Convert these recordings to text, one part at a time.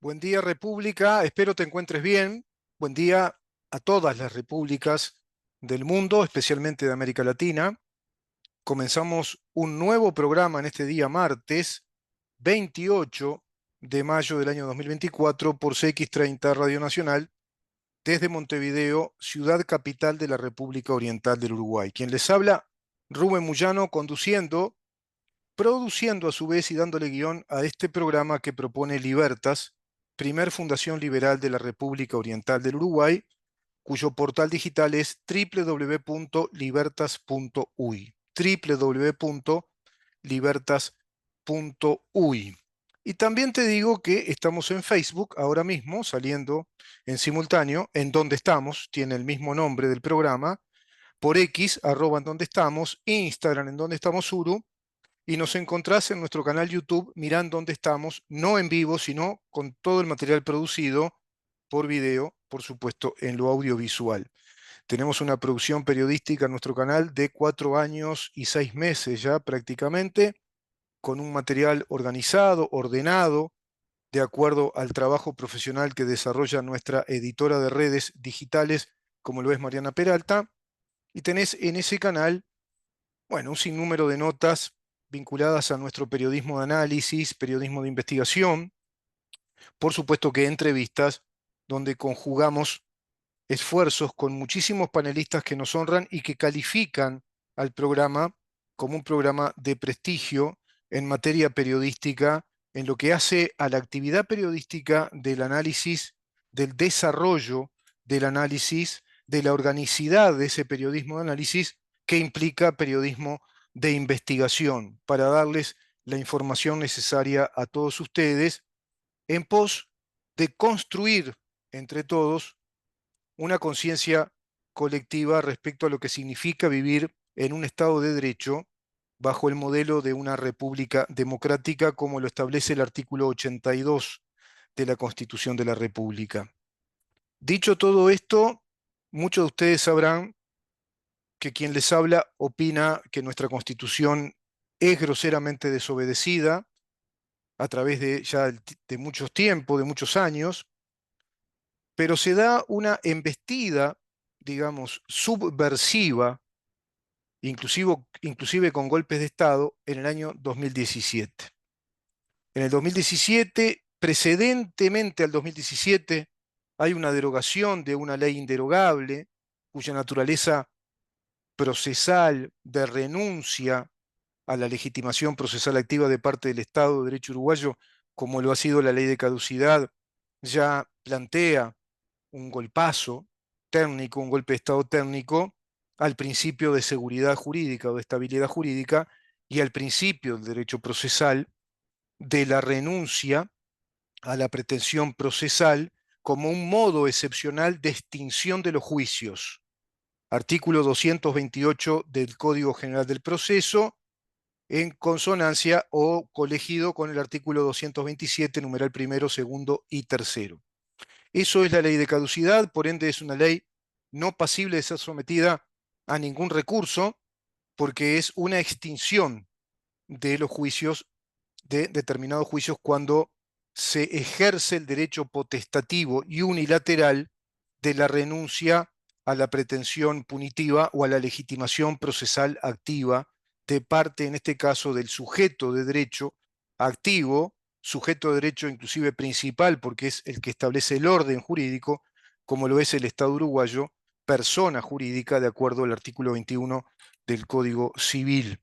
Buen día, República. Espero te encuentres bien. Buen día a todas las repúblicas del mundo, especialmente de América Latina. Comenzamos un nuevo programa en este día martes 28 de mayo del año 2024 por CX30 Radio Nacional desde Montevideo, ciudad capital de la República Oriental del Uruguay. Quien les habla, Rubén Muyano, conduciendo, produciendo a su vez y dándole guión a este programa que propone Libertas, primer fundación liberal de la República Oriental del Uruguay, cuyo portal digital es www.libertas.uy. www.libertas.uy. Y también te digo que estamos en Facebook ahora mismo, saliendo en simultáneo, en donde estamos, tiene el mismo nombre del programa, por X, arroba en donde estamos, Instagram en donde estamos Uru, y nos encontrás en nuestro canal YouTube, mirando dónde estamos, no en vivo, sino con todo el material producido por video, por supuesto, en lo audiovisual. Tenemos una producción periodística en nuestro canal de 4 años y 6 meses ya prácticamente, con un material organizado, ordenado, de acuerdo al trabajo profesional que desarrolla nuestra editora de redes digitales, como lo es Mariana Peralta, y tenés en ese canal, bueno, un sinnúmero de notas vinculadas a nuestro periodismo de análisis, periodismo de investigación, por supuesto que entrevistas donde conjugamos esfuerzos con muchísimos panelistas que nos honran y que califican al programa como un programa de prestigio en materia periodística, en lo que hace a la actividad periodística del análisis, del desarrollo del análisis, de la organicidad de ese periodismo de análisis que implica periodismo de investigación, para darles la información necesaria a todos ustedes en pos de construir entre todos una conciencia colectiva respecto a lo que significa vivir en un Estado de Derecho bajo el modelo de una república democrática como lo establece el artículo 82 de la Constitución de la República. Dicho todo esto, muchos de ustedes sabrán que quien les habla opina que nuestra Constitución es groseramente desobedecida a través de ya de muchos tiempos, de muchos años, pero se da una embestida, digamos, subversiva, inclusive con golpes de Estado, en el año 2017. En el 2017, precedentemente al 2017, hay una derogación de una ley inderogable, cuya naturaleza procesal de renuncia a la legitimación procesal activa de parte del Estado de Derecho uruguayo, como lo ha sido la ley de caducidad, ya plantea un golpazo técnico, un golpe de Estado técnico, al principio de seguridad jurídica o de estabilidad jurídica y al principio del derecho procesal de la renuncia a la pretensión procesal como un modo excepcional de extinción de los juicios. Artículo 228 del Código General del Proceso, en consonancia o colegido con el artículo 227, numeral primero, segundo y tercero. Eso es la ley de caducidad, por ende es una ley no pasible de ser sometida a ningún recurso, porque es una extinción de los juicios, de determinados juicios, cuando se ejerce el derecho potestativo y unilateral de la renuncia a la pretensión punitiva o a la legitimación procesal activa de parte, en este caso, del sujeto de derecho activo, sujeto de derecho inclusive principal, porque es el que establece el orden jurídico, como lo es el Estado uruguayo, persona jurídica, de acuerdo al artículo 21 del Código Civil.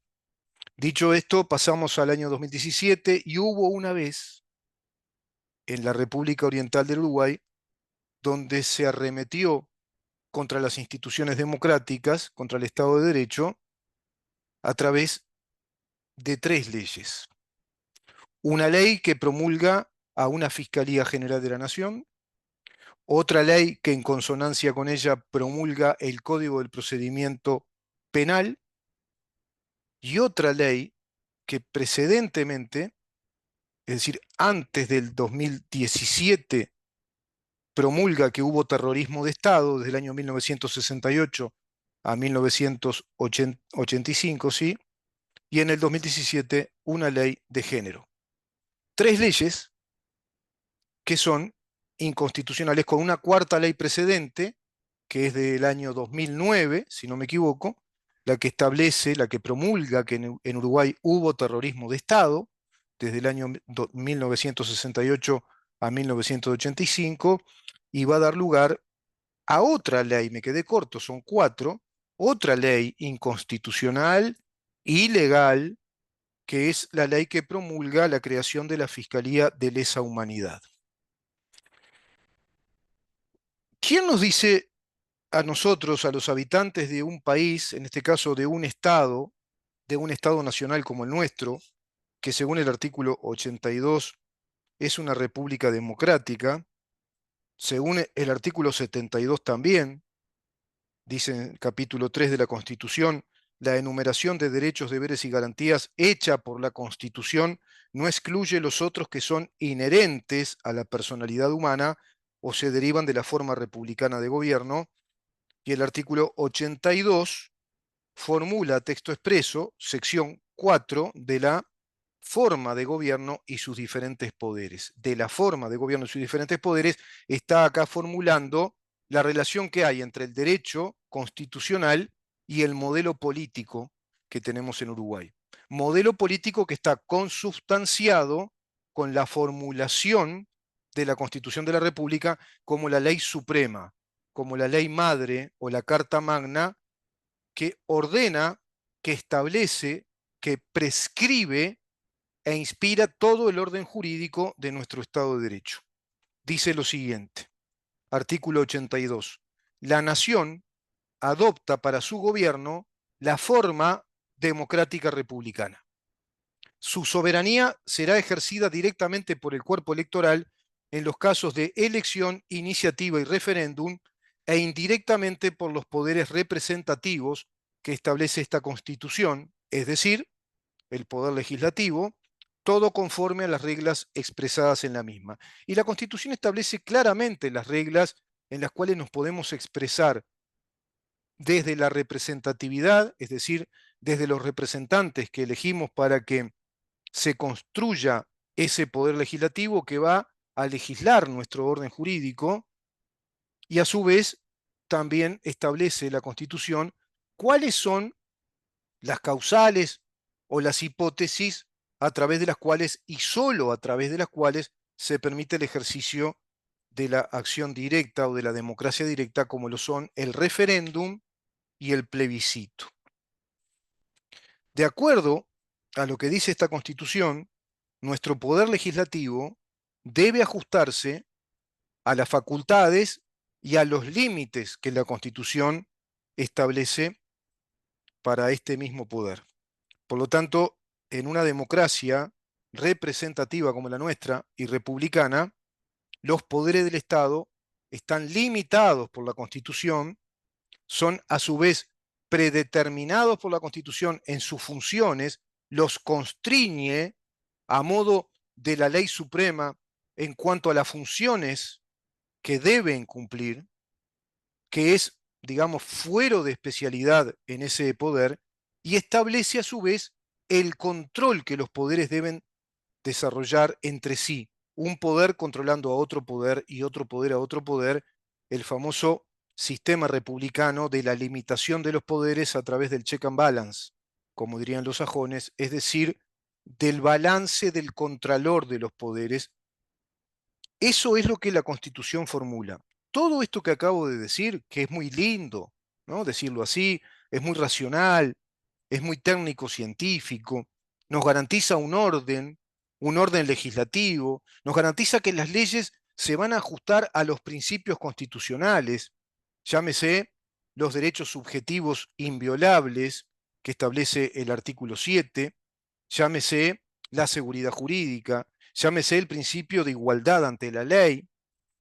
Dicho esto, pasamos al año 2017 y hubo una vez en la República Oriental del Uruguay donde se arremetió contra las instituciones democráticas, contra el Estado de Derecho, a través de 3 leyes. Una ley que promulga a una Fiscalía General de la Nación, otra ley que en consonancia con ella promulga el Código del Procedimiento Penal y otra ley que precedentemente, es decir, antes del 2017, promulga que hubo terrorismo de Estado desde el año 1968 a 1985, ¿sí? Y en el 2017 una ley de género. 3 leyes que son inconstitucionales, con una cuarta ley precedente, que es del año 2009, si no me equivoco, la que establece, la que promulga que en Uruguay hubo terrorismo de Estado, desde el año 1968 a 1985, y va a dar lugar a otra ley, me quedé corto, son cuatro, otra ley inconstitucional, ilegal, que es la ley que promulga la creación de la Fiscalía de Lesa Humanidad. ¿Quién nos dice a nosotros, a los habitantes de un país, en este caso de un estado nacional como el nuestro, que según el artículo 82 es una república democrática, según el artículo 72 también, dice en el capítulo 3 de la Constitución, la enumeración de derechos, deberes y garantías hecha por la Constitución no excluye los otros que son inherentes a la personalidad humana o se derivan de la forma republicana de gobierno, y el artículo 82 formula texto expreso, sección 4 de la forma de gobierno y sus diferentes poderes. De la forma de gobierno y sus diferentes poderes está acá formulando la relación que hay entre el derecho constitucional y el modelo político que tenemos en Uruguay. Modelo político que está consubstanciado con la formulación de la Constitución de la República como la ley suprema, como la ley madre o la Carta Magna que ordena, que establece, que prescribe e inspira todo el orden jurídico de nuestro Estado de Derecho. Dice lo siguiente, artículo 82. La nación adopta para su gobierno la forma democrática republicana. Su soberanía será ejercida directamente por el cuerpo electoral en los casos de elección, iniciativa y referéndum, e indirectamente por los poderes representativos que establece esta Constitución, es decir, el poder legislativo, todo conforme a las reglas expresadas en la misma. Y la Constitución establece claramente las reglas en las cuales nos podemos expresar desde la representatividad, es decir, desde los representantes que elegimos para que se construya ese poder legislativo que va a legislar nuestro orden jurídico, y a su vez también establece la Constitución cuáles son las causales o las hipótesis a través de las cuales y solo a través de las cuales se permite el ejercicio de la acción directa o de la democracia directa, como lo son el referéndum y el plebiscito. De acuerdo a lo que dice esta Constitución, nuestro poder legislativo debe ajustarse a las facultades y a los límites que la Constitución establece para este mismo poder. Por lo tanto, en una democracia representativa como la nuestra y republicana, los poderes del Estado están limitados por la Constitución, son a su vez predeterminados por la Constitución en sus funciones, los constriñe a modo de la ley suprema en cuanto a las funciones que deben cumplir, que es, digamos, fuero de especialidad en ese poder, y establece a su vez el control que los poderes deben desarrollar entre sí, un poder controlando a otro poder y otro poder a otro poder, el famoso sistema republicano de la limitación de los poderes a través del check and balance, como dirían los sajones, es decir, del balance del contralor de los poderes. Eso es lo que la Constitución formula. Todo esto que acabo de decir, que es muy lindo, ¿no? Decirlo así, es muy racional, es muy técnico-científico, nos garantiza un orden legislativo, nos garantiza que las leyes se van a ajustar a los principios constitucionales, llámese los derechos subjetivos inviolables que establece el artículo 7, llámese la seguridad jurídica, llámese el principio de igualdad ante la ley,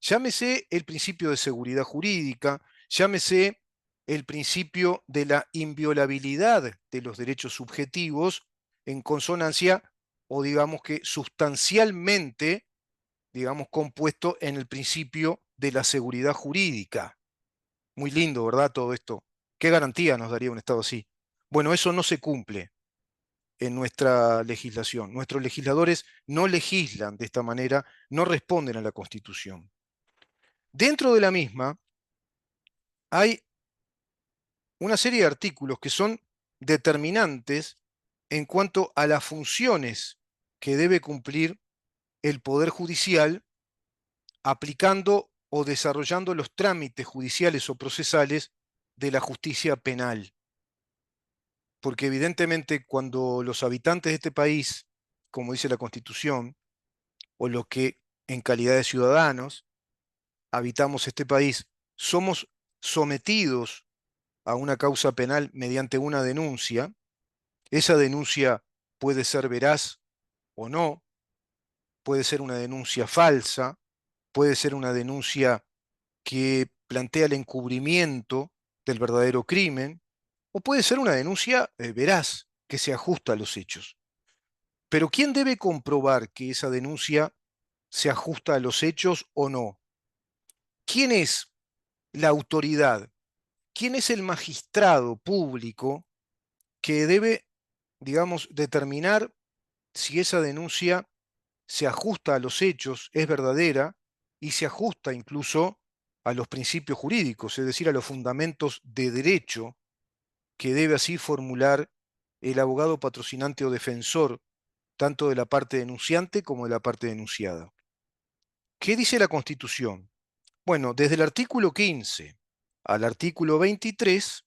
llámese el principio de seguridad jurídica, llámese el principio de la inviolabilidad de los derechos subjetivos en consonancia o digamos que sustancialmente, digamos, compuesto en el principio de la seguridad jurídica. Muy lindo, ¿verdad? Todo esto. ¿Qué garantía nos daría un Estado así? Bueno, eso no se cumple en nuestra legislación. Nuestros legisladores no legislan de esta manera, no responden a la Constitución. Dentro de la misma hay una serie de artículos que son determinantes en cuanto a las funciones que debe cumplir el Poder Judicial aplicando o desarrollando los trámites judiciales o procesales de la justicia penal. Porque evidentemente cuando los habitantes de este país, como dice la Constitución, o los que en calidad de ciudadanos habitamos este país, somos sometidos a una causa penal mediante una denuncia, esa denuncia puede ser veraz o no, puede ser una denuncia falsa, puede ser una denuncia que plantea el encubrimiento del verdadero crimen, o puede ser una denuncia veraz, que se ajusta a los hechos. Pero ¿quién debe comprobar que esa denuncia se ajusta a los hechos o no? ¿Quién es la autoridad? ¿Quién es el magistrado público que debe, digamos, determinar si esa denuncia se ajusta a los hechos, es verdadera y se ajusta incluso a los principios jurídicos, es decir, a los fundamentos de derecho que debe así formular el abogado patrocinante o defensor, tanto de la parte denunciante como de la parte denunciada? ¿Qué dice la Constitución? Bueno, desde el artículo 15 al artículo 23,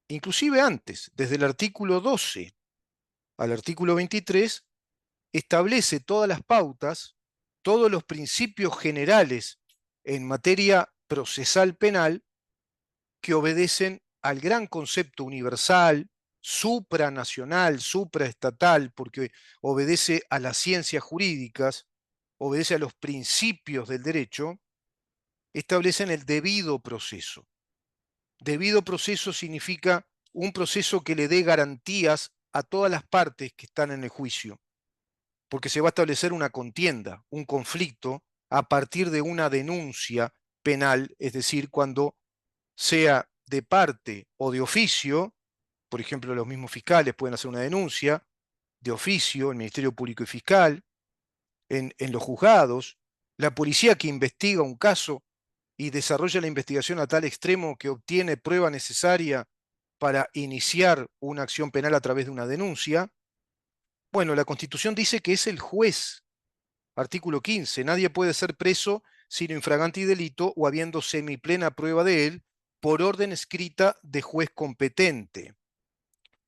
inclusive antes, desde el artículo 12 al artículo 23, establece todas las pautas, todos los principios generales en materia procesal penal que obedecen al gran concepto universal, supranacional, supraestatal, porque obedece a las ciencias jurídicas, obedece a los principios del derecho, establecen el debido proceso. Debido proceso significa un proceso que le dé garantías a todas las partes que están en el juicio, porque se va a establecer una contienda, un conflicto, a partir de una denuncia penal, es decir, cuando sea de parte o de oficio, por ejemplo, los mismos fiscales pueden hacer una denuncia, de oficio, el Ministerio Público y Fiscal, en los juzgados, la policía que investiga un caso y desarrolla la investigación a tal extremo que obtiene prueba necesaria para iniciar una acción penal a través de una denuncia. Bueno, la Constitución dice que es el juez. Artículo 15. Nadie puede ser preso sino infraganti delito o habiendo semiplena prueba de él por orden escrita de juez competente.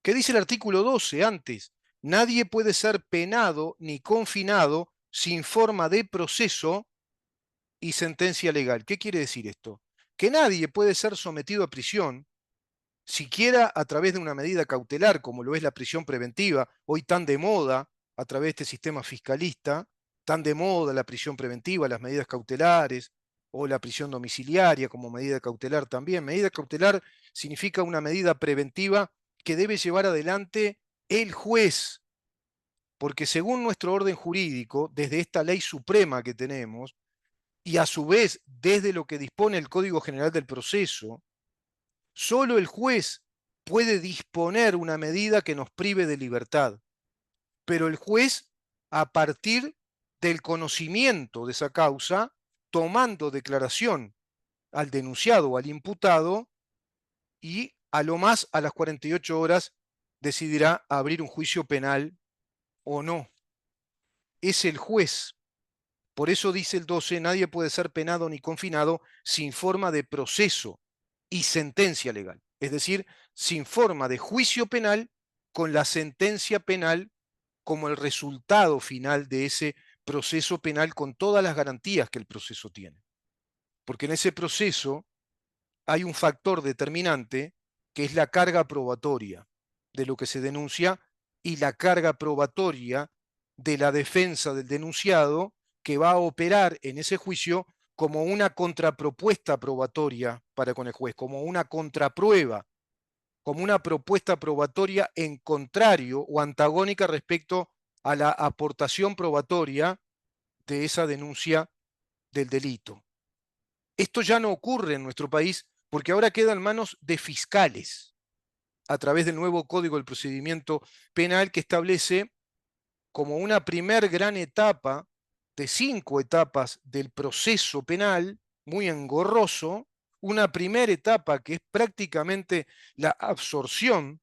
¿Qué dice el artículo 12 antes? Nadie puede ser penado ni confinado sin forma de proceso y sentencia legal. ¿Qué quiere decir esto? Que nadie puede ser sometido a prisión, siquiera a través de una medida cautelar, como lo es la prisión preventiva, hoy tan de moda a través de este sistema fiscalista, tan de moda la prisión preventiva, las medidas cautelares, o la prisión domiciliaria como medida cautelar también. Medida cautelar significa una medida preventiva que debe llevar adelante el juez, porque según nuestro orden jurídico, desde esta ley suprema que tenemos, y a su vez desde lo que dispone el Código General del Proceso, solo el juez puede disponer una medida que nos prive de libertad, pero el juez, a partir del conocimiento de esa causa, tomando declaración al denunciado o al imputado, y a lo más a las 48 horas decidirá abrir un juicio penal o no. Es el juez. Por eso dice el 12, nadie puede ser penado ni confinado sin forma de proceso y sentencia legal. Es decir, sin forma de juicio penal con la sentencia penal como el resultado final de ese proceso penal con todas las garantías que el proceso tiene. Porque en ese proceso hay un factor determinante que es la carga probatoria de lo que se denuncia y la carga probatoria de la defensa del denunciado que va a operar en ese juicio como una contrapropuesta probatoria para con el juez, como una contraprueba, como una propuesta probatoria en contrario o antagónica respecto a la aportación probatoria de esa denuncia del delito. Esto ya no ocurre en nuestro país porque ahora queda en manos de fiscales. a través del nuevo Código del Procedimiento Penal, que establece como una primer gran etapa de 5 etapas del proceso penal, muy engorroso, una primera etapa que es prácticamente la absorción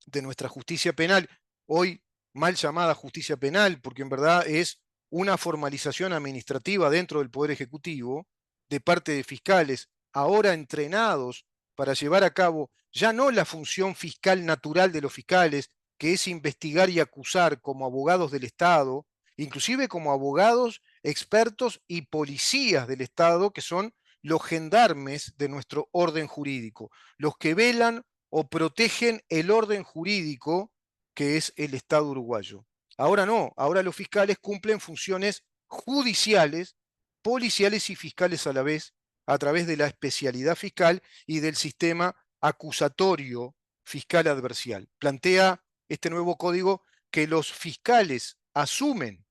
de nuestra justicia penal, hoy mal llamada justicia penal, porque en verdad es una formalización administrativa dentro del Poder Ejecutivo de parte de fiscales, ahora entrenados para llevar a cabo ya no la función fiscal natural de los fiscales, que es investigar y acusar como abogados del Estado, inclusive como abogados, expertos y policías del Estado, que son los gendarmes de nuestro orden jurídico, los que velan o protegen el orden jurídico que es el Estado uruguayo. Ahora no, ahora los fiscales cumplen funciones judiciales, policiales y fiscales a la vez, a través de la especialidad fiscal y del sistema acusatorio fiscal adversarial. Plantea este nuevo código que los fiscales asumen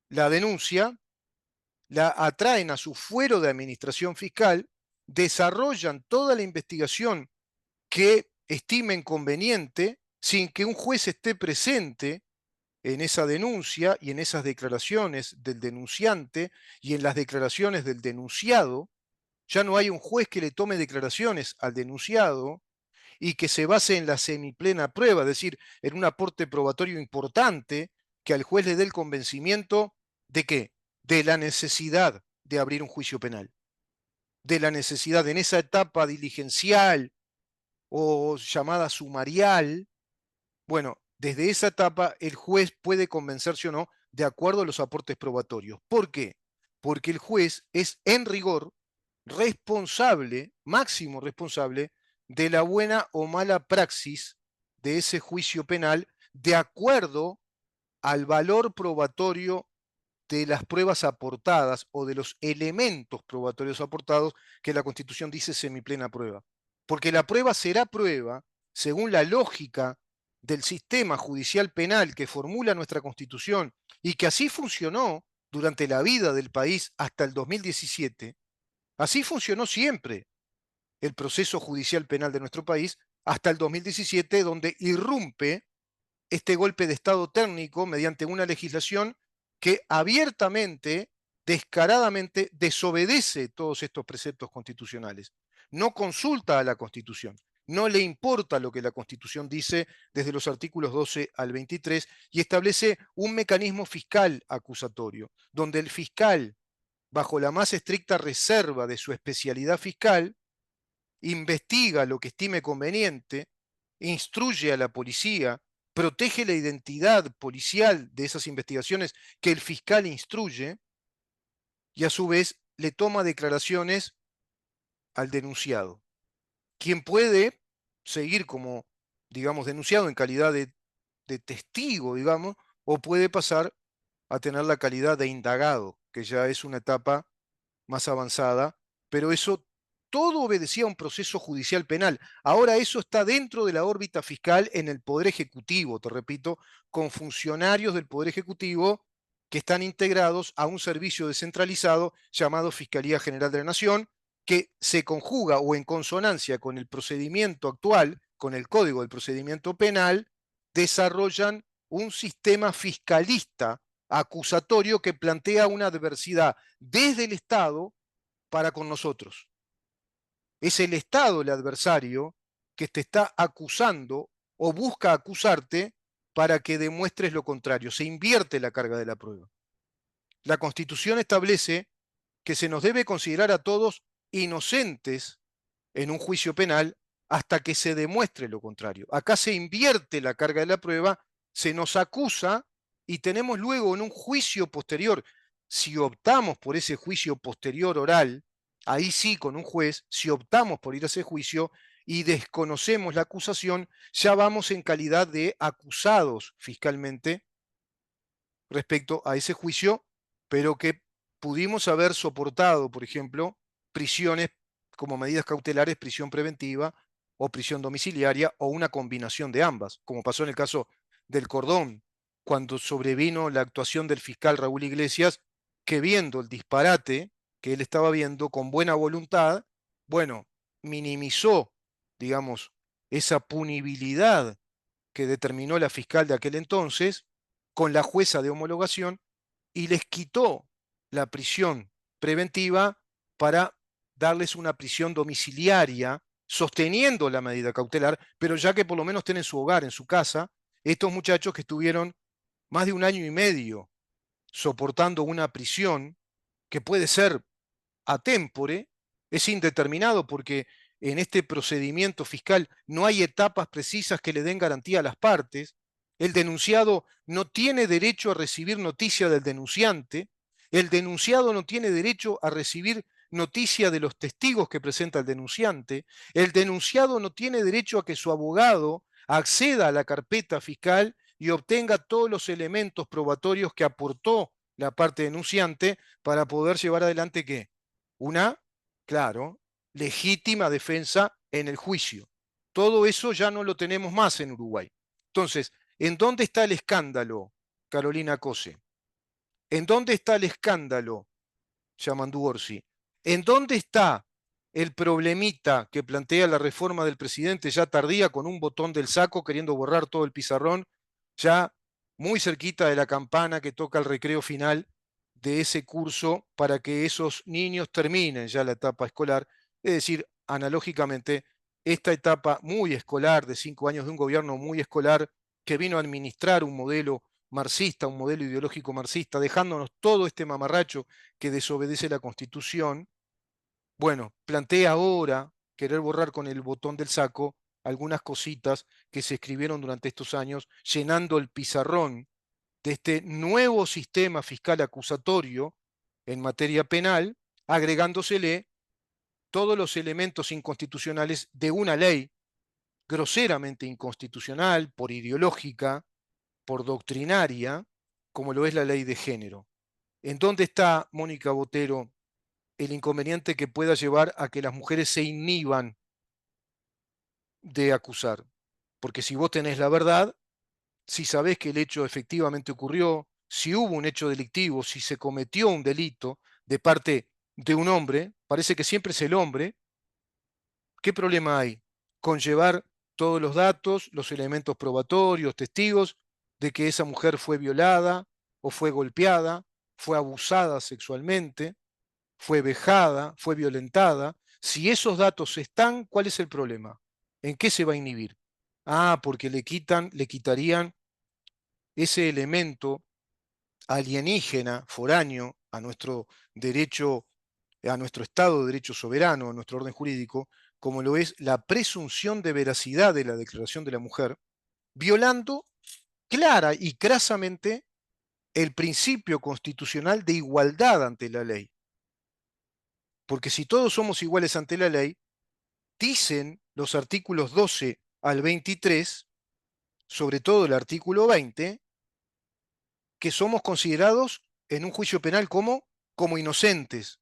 la denuncia, la atraen a su fuero de administración fiscal, desarrollan toda la investigación que estimen conveniente sin que un juez esté presente en esa denuncia y en esas declaraciones del denunciante y en las declaraciones del denunciado. Ya no hay un juez que le tome declaraciones al denunciado y que se base en la semiplena prueba, es decir, en un aporte probatorio importante que al juez le dé el convencimiento de qué, de la necesidad de abrir un juicio penal, de la necesidad en esa etapa diligencial o llamada sumarial. Bueno, desde esa etapa el juez puede convencerse o no de acuerdo a los aportes probatorios. ¿Por qué? Porque el juez es en rigor responsable, máximo responsable, de la buena o mala praxis de ese juicio penal de acuerdo al valor probatorio de las pruebas aportadas o de los elementos probatorios aportados que la Constitución dice semiplena prueba. Porque la prueba será prueba según la lógica del sistema judicial penal que formula nuestra Constitución y que así funcionó durante la vida del país hasta el 2017, así funcionó siempre el proceso judicial penal de nuestro país hasta el 2017, donde irrumpe este golpe de Estado técnico mediante una legislación que abiertamente, descaradamente, desobedece todos estos preceptos constitucionales. No consulta a la Constitución, no le importa lo que la Constitución dice desde los artículos 12 al 23 y establece un mecanismo fiscal acusatorio, donde el fiscal, bajo la más estricta reserva de su especialidad fiscal, investiga lo que estime conveniente, instruye a la policía, protege la identidad policial de esas investigaciones que el fiscal instruye y a su vez le toma declaraciones al denunciado, quien puede seguir como, digamos, denunciado en calidad de testigo, digamos, o puede pasar a tener la calidad de indagado, que ya es una etapa más avanzada, pero eso todo obedecía a un proceso judicial penal. Ahora eso está dentro de la órbita fiscal en el Poder Ejecutivo, te repito, con funcionarios del Poder Ejecutivo que están integrados a un servicio descentralizado llamado Fiscalía General de la Nación, que se conjuga o en consonancia con el procedimiento actual, con el Código del Procedimiento Penal, desarrollan un sistema fiscalista acusatorio que plantea una adversidad desde el Estado para con nosotros. Es el Estado el adversario que te está acusando o busca acusarte para que demuestres lo contrario. Se invierte la carga de la prueba. La Constitución establece que se nos debe considerar a todos inocentes en un juicio penal hasta que se demuestre lo contrario. Acá se invierte la carga de la prueba, se nos acusa y tenemos luego en un juicio posterior, si optamos por ese juicio posterior oral, ahí sí con un juez, si optamos por ir a ese juicio y desconocemos la acusación, ya vamos en calidad de acusados fiscalmente respecto a ese juicio, pero que pudimos haber soportado, por ejemplo, prisiones como medidas cautelares, prisión preventiva o prisión domiciliaria o una combinación de ambas, como pasó en el caso del Cordón, cuando sobrevino la actuación del fiscal Raúl Iglesias, que viendo el disparate que él estaba viendo con buena voluntad, bueno, minimizó, digamos, esa punibilidad que determinó la fiscal de aquel entonces con la jueza de homologación y les quitó la prisión preventiva para darles una prisión domiciliaria, sosteniendo la medida cautelar, pero ya que por lo menos tienen su hogar, en su casa, estos muchachos que estuvieron más de un año y medio soportando una prisión que puede ser a tempore, es indeterminado porque en este procedimiento fiscal no hay etapas precisas que le den garantía a las partes. El denunciado no tiene derecho a recibir noticia del denunciante. El denunciado no tiene derecho a recibir noticia de los testigos que presenta el denunciante. El denunciado no tiene derecho a que su abogado acceda a la carpeta fiscal y obtenga todos los elementos probatorios que aportó la parte denunciante para poder llevar adelante ¿qué? Una, claro, legítima defensa en el juicio. Todo eso ya no lo tenemos más en Uruguay. Entonces, ¿en dónde está el escándalo, Carolina Cose? ¿En dónde está el escándalo, Yamandu Orsi? ¿En dónde está el problemita que plantea la reforma del presidente ya tardía con un botón del saco queriendo borrar todo el pizarrón, ya muy cerquita de la campana que toca el recreo final de ese curso para que esos niños terminen ya la etapa escolar? Es decir, analógicamente, esta etapa muy escolar de 5 años de un gobierno muy escolar que vino a administrar un modelo marxista, un modelo ideológico marxista, dejándonos todo este mamarracho que desobedece la Constitución, bueno, plantea ahora querer borrar con el botón del saco algunas cositas que se escribieron durante estos años, llenando el pizarrón de este nuevo sistema fiscal acusatorio en materia penal, agregándosele todos los elementos inconstitucionales de una ley groseramente inconstitucional, por ideológica, por doctrinaria, como lo es la ley de género. ¿En dónde está, Mónica Botero, el inconveniente que pueda llevar a que las mujeres se inhiban de acusar? Porque si vos tenés la verdad, si sabés que el hecho efectivamente ocurrió, si hubo un hecho delictivo, si se cometió un delito de parte de un hombre, parece que siempre es el hombre, ¿qué problema hay con llevar todos los datos, los elementos probatorios, testigos de que esa mujer fue violada o fue golpeada, fue abusada sexualmente, fue vejada, fue violentada? Si esos datos están, ¿cuál es el problema? ¿En qué se va a inhibir? Ah, porque le quitarían ese elemento alienígena, foráneo, a nuestro derecho, a nuestro Estado de Derecho soberano, a nuestro orden jurídico, como lo es la presunción de veracidad de la Declaración de la Mujer, violando clara y crasamente el principio constitucional de igualdad ante la ley. Porque si todos somos iguales ante la ley, dicen los artículos 12 al 23, sobre todo el artículo 20, que somos considerados en un juicio penal como inocentes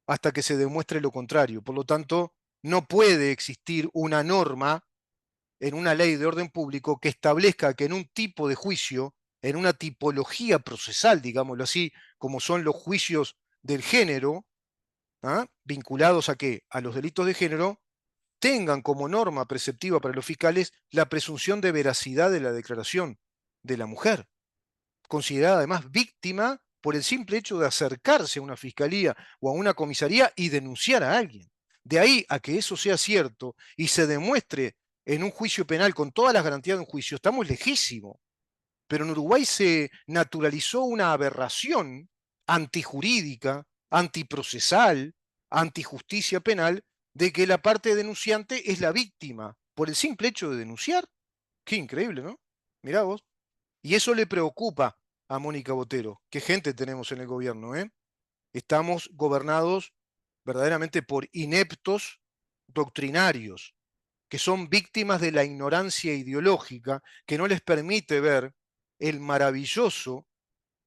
hasta que se demuestre lo contrario. Por lo tanto, no puede existir una norma en una ley de orden público que establezca que en un tipo de juicio, en una tipología procesal, digámoslo así, como son los juicios del género, ¿ah? ¿Vinculados a qué? A los delitos de género, tengan como norma preceptiva para los fiscales la presunción de veracidad de la declaración de la mujer, considerada además víctima por el simple hecho de acercarse a una fiscalía o a una comisaría y denunciar a alguien. De ahí a que eso sea cierto y se demuestre en un juicio penal con todas las garantías de un juicio, estamos lejísimos. Pero en Uruguay se naturalizó una aberración antijurídica, antiprocesal, antijusticia penal, de que la parte denunciante es la víctima por el simple hecho de denunciar. Qué increíble, ¿no? Mirá vos. Y eso le preocupa a Mónica Botero. Qué gente tenemos en el gobierno, ¿eh? Estamos gobernados verdaderamente por ineptos doctrinarios, que son víctimas de la ignorancia ideológica, que no les permite ver el maravilloso,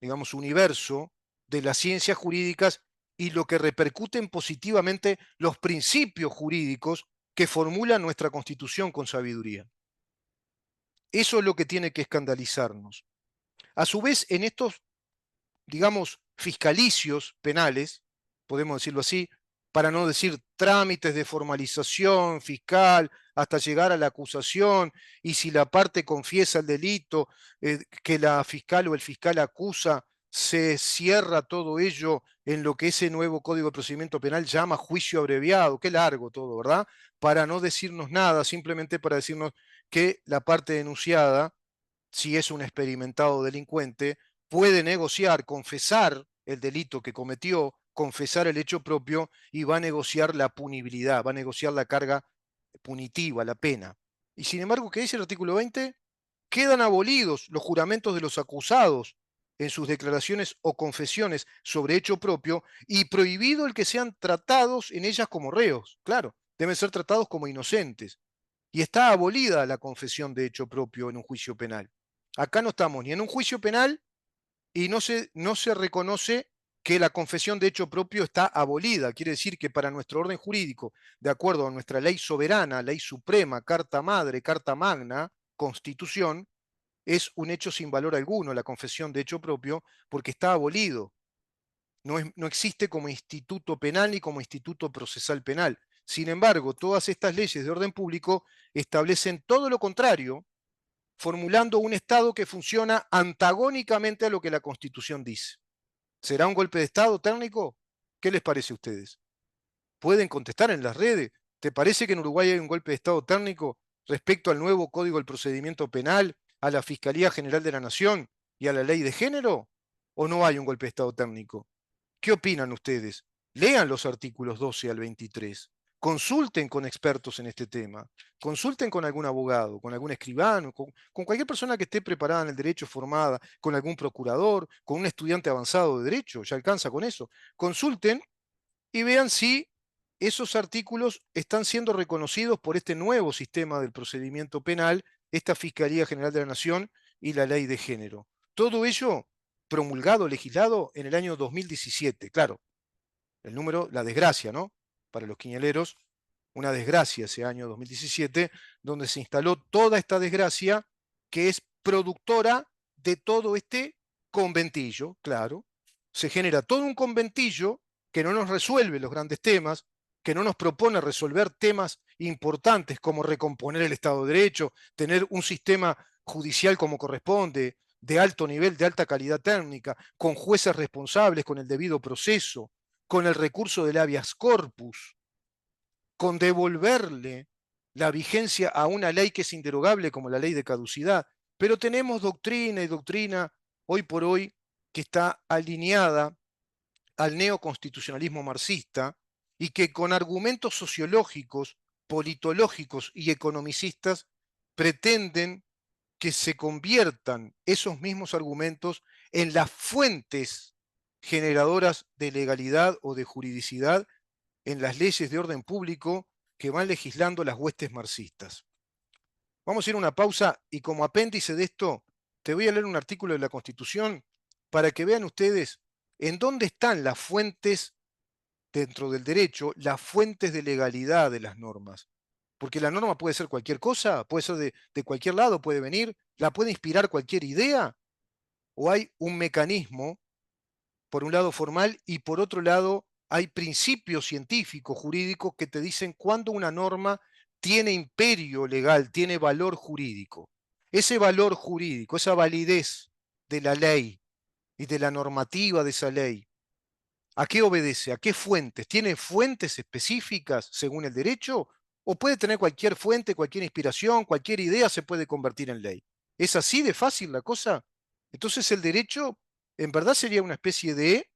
digamos, universo de las ciencias jurídicas y lo que repercuten positivamente los principios jurídicos que formula nuestra Constitución con sabiduría. Eso es lo que tiene que escandalizarnos. A su vez, en estos, digamos, fiscalicios penales, podemos decirlo así, para no decir trámites de formalización fiscal, hasta llegar a la acusación, y si la parte confiesa el delito que la fiscal o el fiscal acusa, se cierra todo ello en lo que ese nuevo Código de Procedimiento Penal llama juicio abreviado. Qué largo todo, ¿verdad? Para no decirnos nada, simplemente para decirnos que la parte denunciada, si es un experimentado delincuente, puede negociar, confesar el delito que cometió, confesar el hecho propio, y va a negociar la punibilidad, va a negociar la carga punitiva, la pena. Y sin embargo, ¿qué dice el artículo 20? Quedan abolidos los juramentos de los acusados en sus declaraciones o confesiones sobre hecho propio, y prohibido el que sean tratados en ellas como reos. Claro, deben ser tratados como inocentes. Y está abolida la confesión de hecho propio en un juicio penal. Acá no estamos ni en un juicio penal, y no se reconoce que la confesión de hecho propio está abolida. Quiere decir que para nuestro orden jurídico, de acuerdo a nuestra ley soberana, ley suprema, carta madre, carta magna, constitución, es un hecho sin valor alguno la confesión de hecho propio, porque está abolido. No existe como instituto penal ni como instituto procesal penal. Sin embargo, todas estas leyes de orden público establecen todo lo contrario, formulando un Estado que funciona antagónicamente a lo que la Constitución dice. ¿Será un golpe de Estado técnico? ¿Qué les parece a ustedes? Pueden contestar en las redes. ¿Te parece que en Uruguay hay un golpe de Estado técnico respecto al nuevo Código del Procedimiento Penal, a la Fiscalía General de la Nación y a la ley de género? ¿O no hay un golpe de Estado técnico? ¿Qué opinan ustedes? Lean los artículos 12 al 23. Consulten con expertos en este tema. Consulten con algún abogado, con algún escribano, con cualquier persona que esté preparada en el derecho, formada, con algún procurador, con un estudiante avanzado de derecho. Ya alcanza con eso. Consulten y vean si esos artículos están siendo reconocidos por este nuevo sistema del procedimiento penal, esta Fiscalía General de la Nación y la ley de género. Todo ello promulgado, legislado en el año 2017. Claro, el número, la desgracia, ¿no? Para los quiñeleros, una desgracia ese año 2017, donde se instaló toda esta desgracia que es productora de todo este conventillo, claro. Se genera todo un conventillo que no nos resuelve los grandes temas, que no nos propone resolver temas importantes como recomponer el Estado de Derecho, tener un sistema judicial como corresponde, de alto nivel, de alta calidad técnica, con jueces responsables, con el debido proceso, con el recurso del habeas corpus, con devolverle la vigencia a una ley que es inderogable como la ley de caducidad. Pero tenemos doctrina y doctrina hoy por hoy que está alineada al neoconstitucionalismo marxista, y que con argumentos sociológicos, politológicos y economicistas pretenden que se conviertan esos mismos argumentos en las fuentes generadoras de legalidad o de juridicidad en las leyes de orden público que van legislando las huestes marxistas. Vamos a ir a una pausa, y como apéndice de esto te voy a leer un artículo de la Constitución para que vean ustedes en dónde están las fuentes dentro del derecho, las fuentes de legalidad de las normas. Porque la norma puede ser cualquier cosa, puede ser de cualquier lado, puede venir, la puede inspirar cualquier idea, o hay un mecanismo, por un lado formal, y por otro lado hay principios científicos, jurídicos, que te dicen cuándo una norma tiene imperio legal, tiene valor jurídico. Ese valor jurídico, esa validez de la ley y de la normativa de esa ley, ¿a qué obedece? ¿A qué fuentes? ¿Tiene fuentes específicas según el derecho? ¿O puede tener cualquier fuente, cualquier inspiración, cualquier idea se puede convertir en ley? ¿Es así de fácil la cosa? Entonces el derecho en verdad sería una especie de,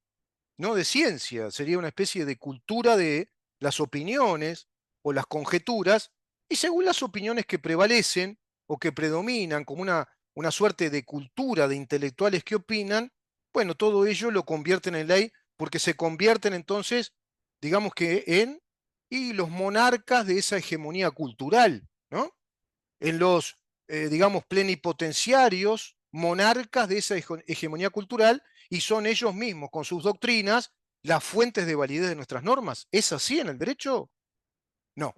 no de ciencia, sería una especie de cultura de las opiniones o las conjeturas, y según las opiniones que prevalecen o que predominan, como una suerte de cultura de intelectuales que opinan, bueno, todo ello lo convierten en ley, porque se convierten entonces, digamos que y los monarcas de esa hegemonía cultural, ¿no? En los, digamos, plenipotenciarios, monarcas de esa hegemonía cultural, y son ellos mismos, con sus doctrinas, las fuentes de validez de nuestras normas. ¿Es así en el derecho? No.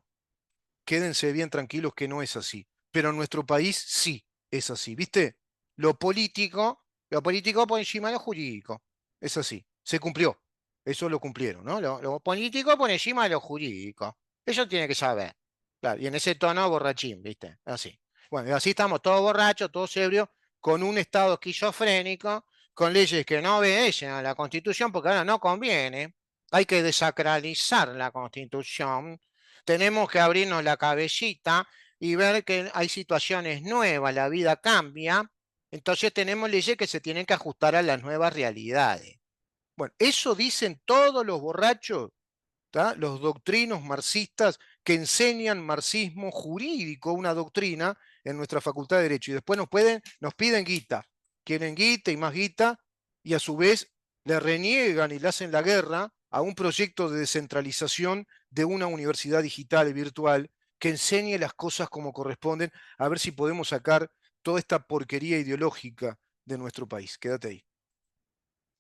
Quédense bien tranquilos que no es así. Pero en nuestro país sí es así. ¿Viste? Lo político por encima de lo jurídico. Es así. Se cumplió. Eso lo cumplieron, ¿no? Lo político por encima de lo jurídico. Eso tiene que saber. Claro, y en ese tono borrachín, ¿viste? Así. Bueno, y así estamos todos borrachos, todos ebrios, con un estado esquizofrénico, con leyes que no obedecen a la Constitución, porque ahora no conviene. Hay que desacralizar la Constitución. Tenemos que abrirnos la cabecita y ver que hay situaciones nuevas, la vida cambia. Entonces tenemos leyes que se tienen que ajustar a las nuevas realidades. Bueno, eso dicen todos los borrachos, ¿tá? Los doctrinos marxistas que enseñan marxismo jurídico, una doctrina en nuestra Facultad de Derecho. Y después nos piden guita. Quieren guita y más guita, y a su vez le reniegan y le hacen la guerra a un proyecto de descentralización de una universidad digital y virtual que enseñe las cosas como corresponden, a ver si podemos sacar toda esta porquería ideológica de nuestro país. Quédate ahí.